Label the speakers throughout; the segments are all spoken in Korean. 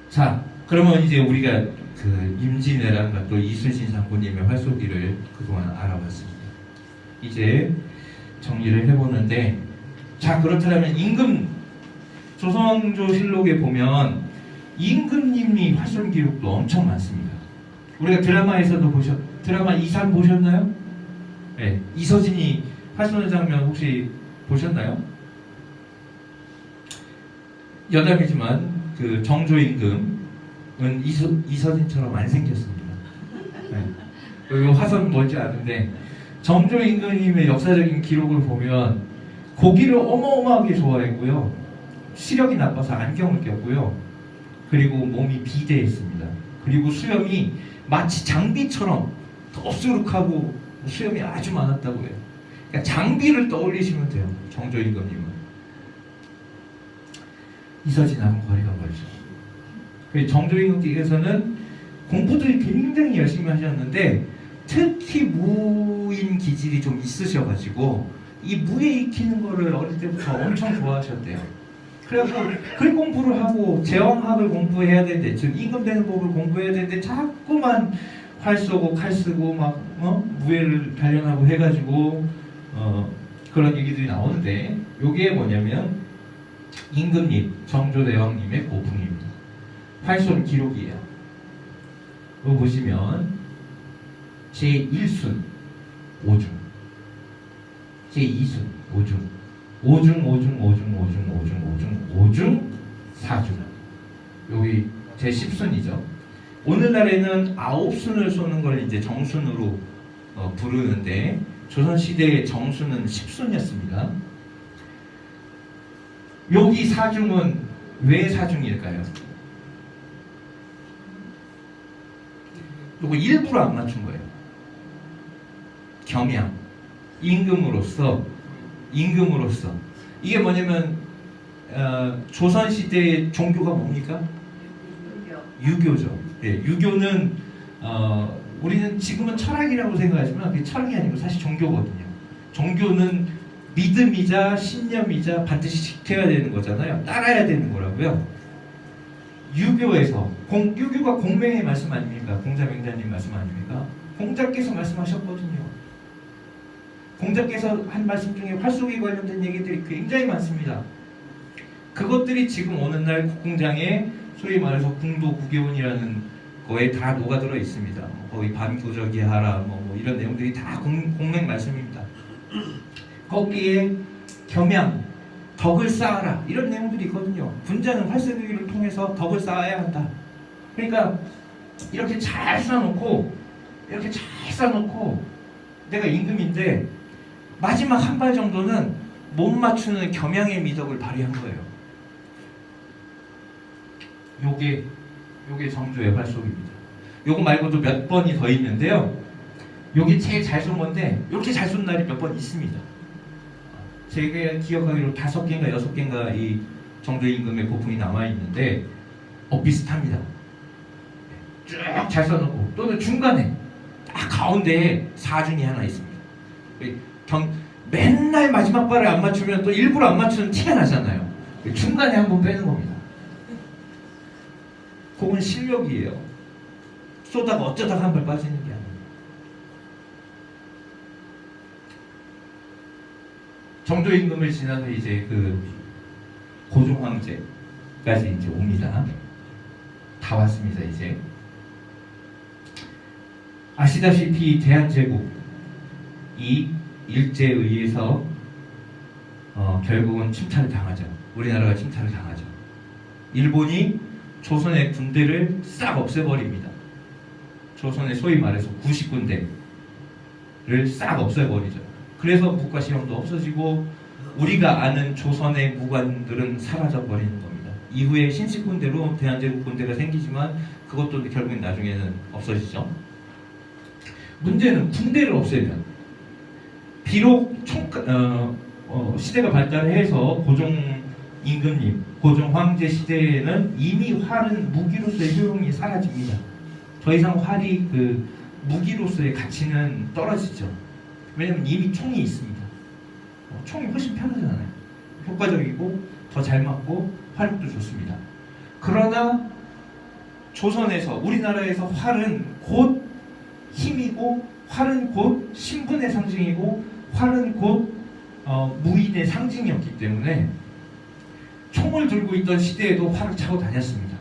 Speaker 1: 자, 그러면 이제 우리가 그 임진왜란과 또 이순신 장군님의 활쏘기를 그동안 알아봤습니다. 이제 정리를 해보는데, 자, 그렇다면 조선왕조실록에 보면 임금님이 활쏘 기록도 엄청 많습니다. 우리가 드라마에서도 드라마 이산 보셨나요? 네, 이서진이 활쏘는 장면 혹시 보셨나요? 여담이지만 그 정조 임금은 이서진처럼 안 생겼습니다. 네. 여기 화선 멀지 않은데 정조 임금님의 역사적인 기록을 보면 고기를 어마어마하게 좋아했고요. 시력이 나빠서 안경을 꼈고요. 그리고 몸이 비대했습니다. 그리고 수염이 마치 장비처럼 덥수룩하고 수염이 아주 많았다고 해요. 그러니까 장비를 떠올리시면 돼요. 정조 임금님은. 이서진하고 거리가 멀죠. 정조 임금께서는 공부들이 굉장히 열심히 하셨는데 특히 무인 기질이 좀 있으셔가지고 이 무에 익히는 거를 어릴 때부터 엄청 좋아하셨대요. 그래서 글 공부를 하고 제왕학을 공부해야 되는데, 즉 임금 되는 법을 공부해야 되는데 자꾸만 활 쏘고 칼 쓰고 막 무예를 단련하고 해가지고 그런 얘기들이 나오는데, 요게 뭐냐면 임금님, 정조대왕님의 고풍입니다. 활쏘는 기록이에요. 이거 보시면 제1순 5중, 제2순 5중, 5중 4중, 여기 제10순이죠. 오늘날에는 9순을 쏘는 걸 이제 정순으로 부르는데 조선시대의 정수는 10순이었습니다. 여기 사중은 왜 사중일까요? 이거 일부러 안 맞춘 거예요. 겸양, 임금으로서 이게 뭐냐면 조선시대의 종교가 뭡니까? 유교죠. 네, 유교는 우리는 지금은 철학이라고 생각하지만 그게 철학이 아니고 사실 종교거든요. 종교는 믿음이자 신념이자 반드시 지켜야 되는 거잖아요. 따라야 되는 거라고요. 유교에서 유교가 공맹의 말씀 아닙니까? 공자맹자님 말씀 아닙니까? 공자께서 말씀하셨거든요. 공자께서 한 말씀 중에 활쏘기 관련된 얘기들이 굉장히 많습니다. 그것들이 지금 오늘날 국궁장에 소위 말해서 궁도구교훈이라는 거에 다 녹아들어 있습니다. 거의 반구적이 하라 뭐 이런 내용들이 다 공맹 말씀입니다. 거기에 겸양, 덕을 쌓아라 이런 내용들이 있거든요. 군자는 활쏘기를 통해서 덕을 쌓아야 한다. 그러니까 이렇게 잘 쌓아놓고 내가 임금인데 마지막 한 발 정도는 못 맞추는 겸양의 미덕을 발휘한 거예요. 요게 정조의 활쏘기입니다. 요거 말고도 몇 번이 더 있는데요. 요게 제일 잘 쏜 건데 이렇게 잘 쏜 날이 몇 번 있습니다. 제가 기억하기로 5개인가 6개인가 이 정조 임금의 고풍이 남아있는데 비슷합니다. 쭉 잘 써놓고 또는 중간에 딱 가운데에 사중이 하나 있습니다. 맨날 마지막 발을 안 맞추면 또 일부러 안 맞추는 티가 나잖아요. 중간에 한번 빼는 겁니다. 그건 실력이에요. 쏘다가 어쩌다가 한 발 빠지는 게 아니에요. 정조 임금을 지나서 이제 그 고종 황제까지 이제 옵니다. 다 왔습니다. 이제 아시다시피 대한제국이 일제에 의해서 결국은 침탈을 당하죠. 우리나라가 침탈을 당하죠. 일본이 조선의 군대를 싹 없애버립니다. 조선의 소위 말해서 90군대를 싹 없애버리죠. 그래서 국가시험도 없어지고 우리가 아는 조선의 무관들은 사라져버리는 겁니다. 이후에 신식군대로 대한제국 군대가 생기지만 그것도 결국엔 나중에는 없어지죠. 문제는 군대를 없애면 비록 시대가 발달해서 고종 임금님, 고종 황제 시대에는 이미 활은 무기로서의 효용이 사라집니다. 더 이상 활이 그 무기로서의 가치는 떨어지죠. 왜냐면 이미 총이 있습니다. 총이 훨씬 편하잖아요. 효과적이고 더 잘 맞고 화력도 좋습니다. 그러나 조선에서 우리나라에서 활은 곧 힘이고 활은 곧 신분의 상징이고 활은 곧 무인의 상징이었기 때문에 총을 들고 있던 시대에도 활을 차고 다녔습니다.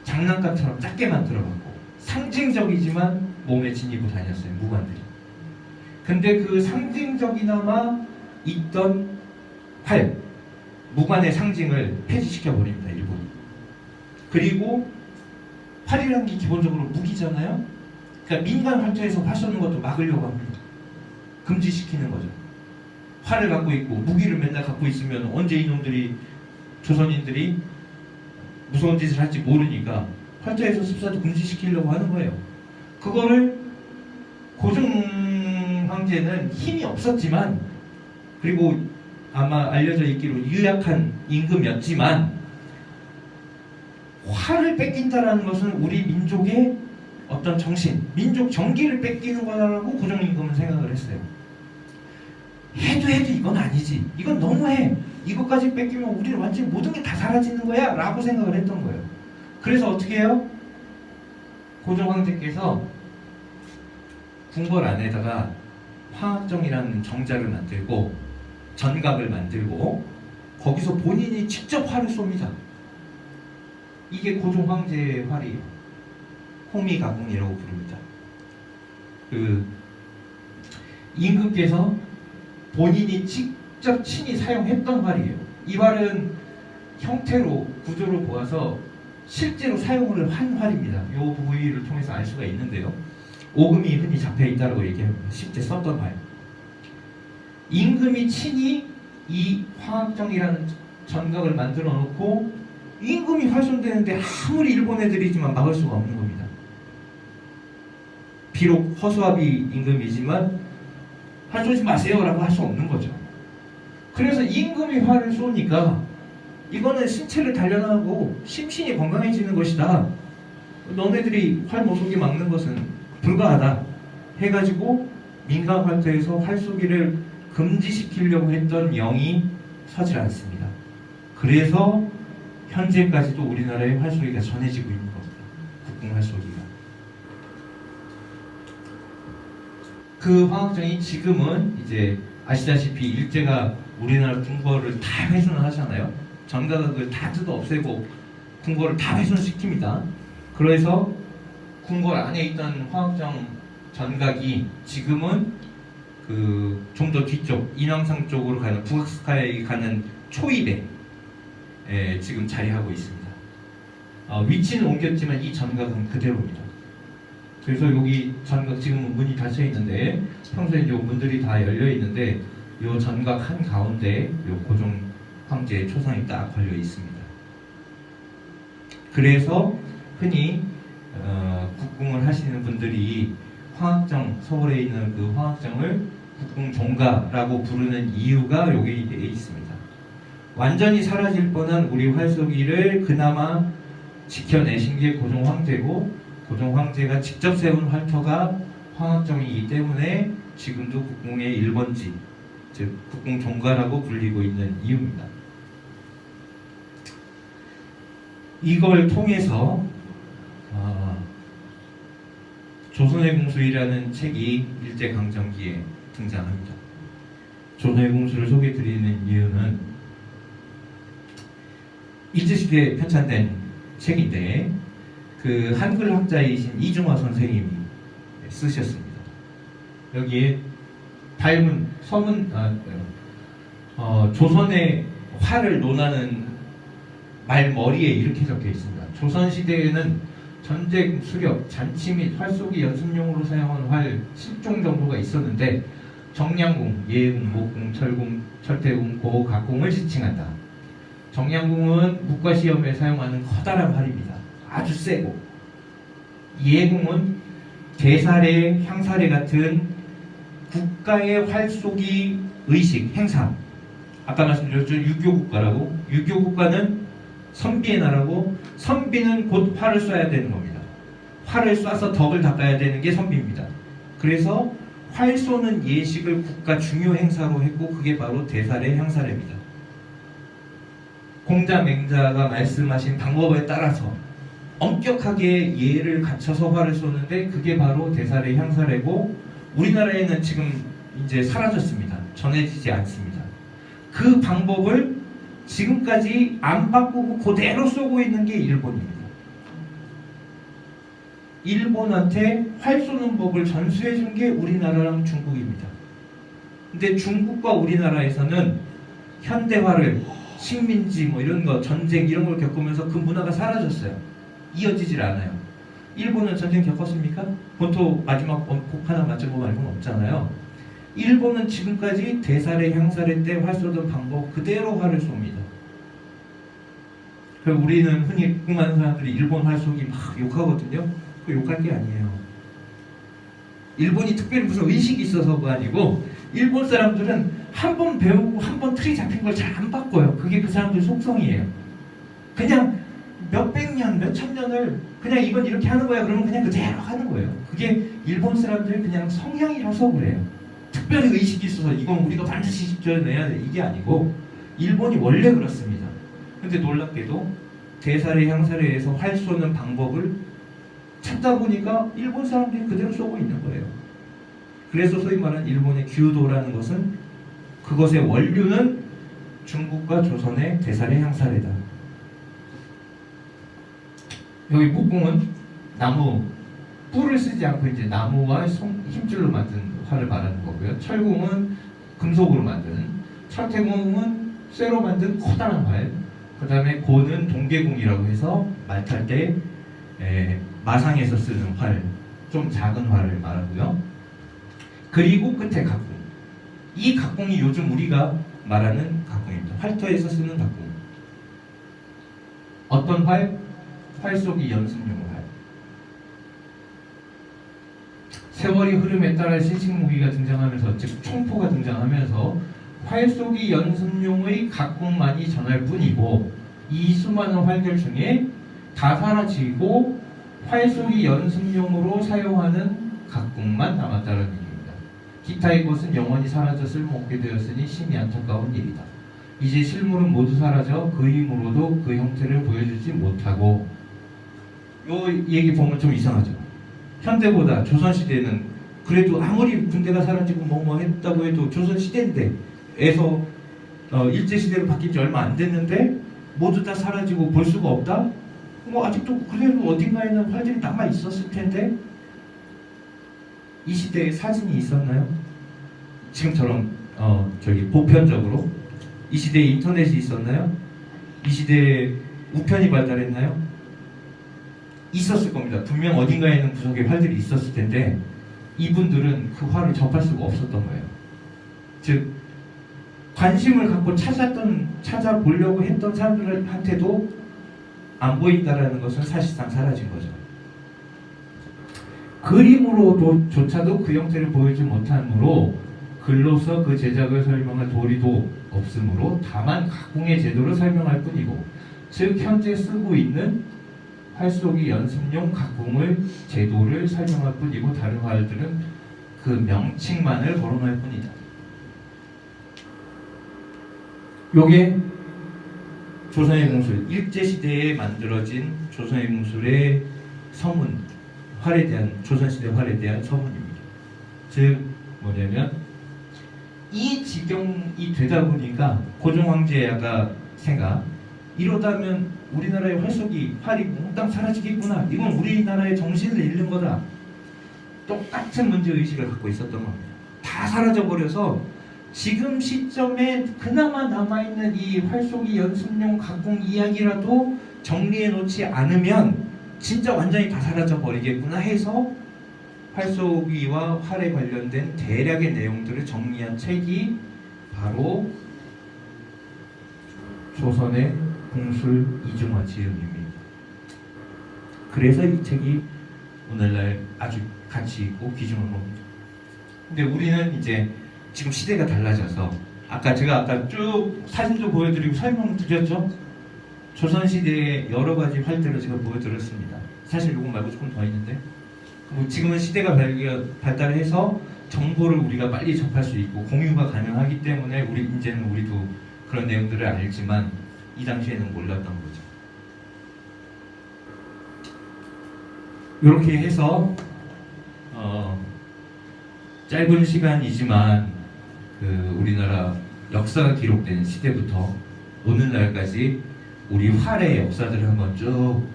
Speaker 1: 장난감처럼 작게 만들어갖고 상징적이지만 몸에 지니고 다녔어요. 무관들이. 근데 그 상징적이나마 있던 활, 무관의 상징을 폐지시켜버립니다. 일본이. 그리고 활이라는 게 기본적으로 무기잖아요. 그러니까 민간 활터에서 활 쏘는 것도 막으려고 합니다. 금지시키는 거죠. 활을 갖고 있고 무기를 맨날 갖고 있으면 언제 이놈들이 조선인들이 무서운 짓을 할지 모르니까 활터에서 습사도 금지시키려고 하는 거예요. 그거를 고종 황제는 힘이 없었지만, 그리고 아마 알려져 있기로 유약한 임금이었지만, 활을 뺏긴다라는 것은 우리 민족의 어떤 정신, 민족 정기를 뺏기는 거라고 고종 임금은 생각을 했어요. 해도 이건 아니지. 이건 너무해. 이것까지 뺏기면 우리는 완전히 모든 게 다 사라지는 거야 라고 생각을 했던 거예요. 그래서 어떻게 해요? 고종 황제께서 궁궐 안에다가 화학정이라는 정자를 만들고 전각을 만들고 거기서 본인이 직접 활을 쏩니다. 이게 고종 황제의 활이에요. 호미가궁이라고 부릅니다. 그 임금께서 본인이 직접 친히 사용했던 활이에요. 이 활은 형태로 구조를 보아서 실제로 사용을 한 활입니다. 이 부위를 통해서 알 수가 있는데요. 오금이 흔히 잡혀 있다고 얘기합니다. 실제 썼던 활. 임금이 친히 이 화학정이라는 전각을 만들어 놓고 임금이 활 쏜다는데 아무리 일본 애들이지만 막을 수가 없는 겁니다. 비록 허수아비 임금이지만 활 쏘지 마세요 라고 할 수 없는 거죠. 그래서 임금이 활을 쏘니까 이거는 신체를 단련하고 심신이 건강해지는 것이다. 너네들이 활 못 쏘게 막는 것은 불가하다 해가지고 민간 활터에서 활 쏘기를 금지시키려고 했던 영이 서질 않습니다. 그래서 현재까지도 우리나라의 활 쏘기가 전해지고 있는 겁니다. 국궁 활 쏘기가. 그 화학정이 지금은 이제 아시다시피 일제가 우리나라 궁궐을 다 훼손을 하잖아요. 전각을 다 뜯어 없애고 궁궐을 다 훼손시킵니다. 그래서 궁궐 안에 있던 화학정 전각이 지금은 그 좀 더 뒤쪽 인왕산 쪽으로 가는 북악스카이에 가는 초입에 지금 자리하고 있습니다. 위치는 옮겼지만 이 전각은 그대로입니다. 그래서 여기 전각 지금은 문이 닫혀 있는데 평소에 이 문들이 다 열려 있는데 이 전각 한 가운데 이 고종 황제의 초상이 딱 걸려 있습니다. 그래서 흔히 국궁을 하시는 분들이 화학정, 서울에 있는 그 화학정을 국궁종가라고 부르는 이유가 여기 되어 있습니다. 완전히 사라질 뻔한 우리 활 쏘기를 그나마 지켜내신 게 고종 황제고, 고종 황제가 직접 세운 활터가 화학정이기 때문에 지금도 국궁의 1번지, 즉 국궁종가라고 불리고 있는 이유입니다. 이걸 통해서 조선의 공수이라는 책이 일제강점기에 등장합니다. 조선의 공수를 소개해드리는 이유는 일제시대에 편찬된 책인데 그 한글 학자이신 이중화 선생님이 쓰셨습니다. 여기에 닮은 서문 조선의 활을 논하는 말머리에 이렇게 적혀 있습니다. 조선시대에는 전쟁, 수렵, 잔치 및 활쏘기 연습용으로 사용한 활 10종 정도가 있었는데 정량궁, 예궁, 목궁, 철궁, 철퇴궁, 고, 각궁을 지칭한다. 정량궁은 국가시험에 사용하는 커다란 활입니다. 아주 세고, 예궁은 대사례, 향사례 같은 국가의 활쏘기 의식, 행사. 아까 말씀드렸죠. 유교국가라고. 유교국가는 선비의 나라고, 선비는 곧 활을 쏴야 되는 겁니다. 활을 쏴서 덕을 닦아야 되는 게 선비입니다. 그래서 활 쏘는 예식을 국가 중요 행사로 했고, 그게 바로 대사례, 향사례입니다. 공자, 맹자가 말씀하신 방법에 따라서 엄격하게 예를 갖춰서 활을 쏘는데 그게 바로 대사례 향사례고 우리나라에는 지금 이제 사라졌습니다. 전해지지 않습니다. 그 방법을 지금까지 안 바꾸고 그대로 쏘고 있는 게 일본입니다. 일본한테 활 쏘는 법을 전수해 준 게 우리나라랑 중국입니다. 근데 중국과 우리나라에서는 현대화를 식민지 뭐 이런 거 전쟁 이런 걸 겪으면서 그 문화가 사라졌어요. 이어지질 않아요. 일본은 전쟁 겪었습니까? 본토 마지막 폭 하나 맞은 거 말고는 없잖아요. 일본은 지금까지 대사례 향사례 때 활 쏘던 방법 그대로 활을 쏩니다. 그리고 우리는 흔히 많은 사람들이 일본 활 쏘기 막 욕하거든요. 그 욕할 게 아니에요. 일본이 특별히 무슨 의식이 있어서가 아니고 일본 사람들은 한 번 배우고 한 번 틀이 잡힌 걸 잘 안 바꿔요. 그게 그 사람들 속성이에요. 그냥 몇백 년, 몇천 년을 그냥 이건 이렇게 하는 거야. 그러면 그냥 그대로 하는 거예요. 그게 일본 사람들 그냥 성향이라서 그래요. 특별히 의식이 있어서 이건 우리가 반드시 지켜내야 돼. 이게 아니고 일본이 원래 그렇습니다. 근데 놀랍게도 대사례 향사례에서 활 쏘는 방법을 찾다 보니까 일본 사람들이 그대로 쏘고 있는 거예요. 그래서 소위 말하는 일본의 규도라는 것은 그것의 원류는 중국과 조선의 대사례 향사례다. 여기 목공은 나무 뿔을 쓰지 않고 이제 나무와 힘줄로 만든 활을 말하는 거고요. 철공은 금속으로 만든, 철퇴공은 쇠로 만든 커다란 활. 그 다음에 고는 동계공이라고 해서 말 탈 때 마상에서 쓰는 활, 좀 작은 활을 말하고요. 그리고 끝에 각공. 이 각공이 요즘 우리가 말하는 각공입니다. 활터에서 쓰는 각공. 어떤 활? 활 쏘기 연습용 활. 세월이 흐름에 따라 신식 무기가 등장하면서, 즉 총포가 등장하면서 활 쏘기 연습용의 각공만이 전할 뿐이고 이 수많은 활들 중에 다 사라지고 활 쏘기 연습용으로 사용하는 각공만 남았다는 얘기입니다. 기타의 것은 영원히 사라져 쓸모없게 되었으니 심히 안타까운 일이다. 이제 실물은 모두 사라져 그 힘으로도 그 형태를 보여주지 못하고. 요 얘기 보면 좀 이상하죠. 현대보다 조선시대는 그래도 아무리 군대가 사라지고 뭐 했다고 해도 조선시대인데에서 일제시대로 바뀐 지 얼마 안 됐는데 모두 다 사라지고 볼 수가 없다? 뭐 아직도 그래도 어딘가에는 활들이 남아 있었을 텐데 이 시대에 사진이 있었나요? 지금처럼 보편적으로 이 시대에 인터넷이 있었나요? 이 시대에 우편이 발달했나요? 있었을 겁니다. 분명 어딘가에는 구석에 활들이 있었을 텐데 이분들은 그 활을 접할 수가 없었던 거예요. 즉 관심을 갖고 찾아보려고 했던 사람들한테도 안 보인다라는 것은 사실상 사라진 거죠. 그림으로조차도 그 형태를 보이지 못하므로 글로서 그 제작을 설명할 도리도 없으므로 다만 가공의 제도를 설명할 뿐이고, 즉 현재 쓰고 있는 활 쏘기 연습용 가공을 제도를 설명할 뿐이고 다른 활들은 그 명칭만을 거론할 뿐이다. 요게 조선의 무술, 일제시대에 만들어진 조선의 무술의 서문, 활에 대한, 조선시대 활에 대한 서문입니다. 즉 뭐냐면 이 지경이 되다 보니까 고종 황제가 생각, 이러다면 우리나라의 활쏘기, 활이 몽땅 사라지겠구나. 이건 우리나라의 정신을 잃는 거다. 똑같은 문제의식을 갖고 있었던 겁니다. 다 사라져버려서 지금 시점에 그나마 남아있는 이 활쏘기 연습용 가공 이야기라도 정리해 놓지 않으면 진짜 완전히 다 사라져 버리겠구나 해서 활쏘기와 활에 관련된 대략의 내용들을 정리한 책이 바로 조선의 공술 이중화 지음입니다. 그래서 이 책이 오늘날 아주 가치 있고 귀중한 겁니다. 근데 우리는 이제 지금 시대가 달라져서 제가 쭉 사진도 보여드리고 설명을 드렸죠. 조선시대의 여러 가지 활들을 제가 보여드렸습니다. 사실 이거 말고 조금 더 있는데 지금은 시대가 발달해서 정보를 우리가 빨리 접할 수 있고 공유가 가능하기 때문에 이제는 우리도 그런 내용들을 알지만 이 당시에는 몰랐던 거죠. 이렇게 해서 짧은 시간이지만 그 우리나라 역사가 기록된 시대부터 오늘날까지 우리 활의 역사들을 한번 쭉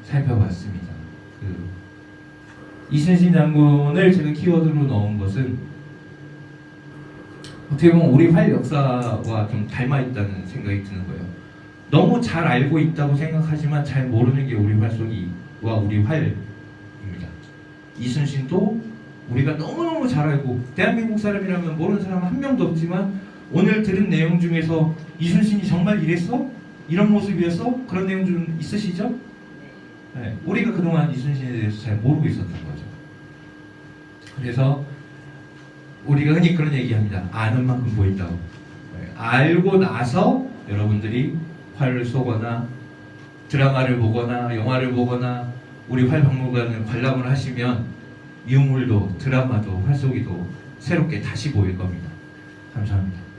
Speaker 1: 살펴봤습니다. 이순신 장군을 제가 키워드로 넣은 것은 어떻게 보면 우리 활 역사와 좀 닮아 있다는 생각이 드는 거예요. 너무 잘 알고 있다고 생각하지만 잘 모르는 게 우리 활쏘기와 우리 활입니다. 이순신도 우리가 너무너무 잘 알고 대한민국 사람이라면 모르는 사람 한 명도 없지만 오늘 들은 내용 중에서 이순신이 정말 이랬어? 이런 모습이었어? 그런 내용 좀 있으시죠? 네, 우리가 그동안 이순신에 대해서 잘 모르고 있었던 거죠. 그래서 우리가 흔히 그런 얘기합니다. 아는 만큼 보인다고. 네, 알고 나서 여러분들이 활을 쏘거나 드라마를 보거나 영화를 보거나 우리 활박물관을 관람을 하시면 유물도 드라마도 활쏘기도 새롭게 다시 보일 겁니다. 감사합니다.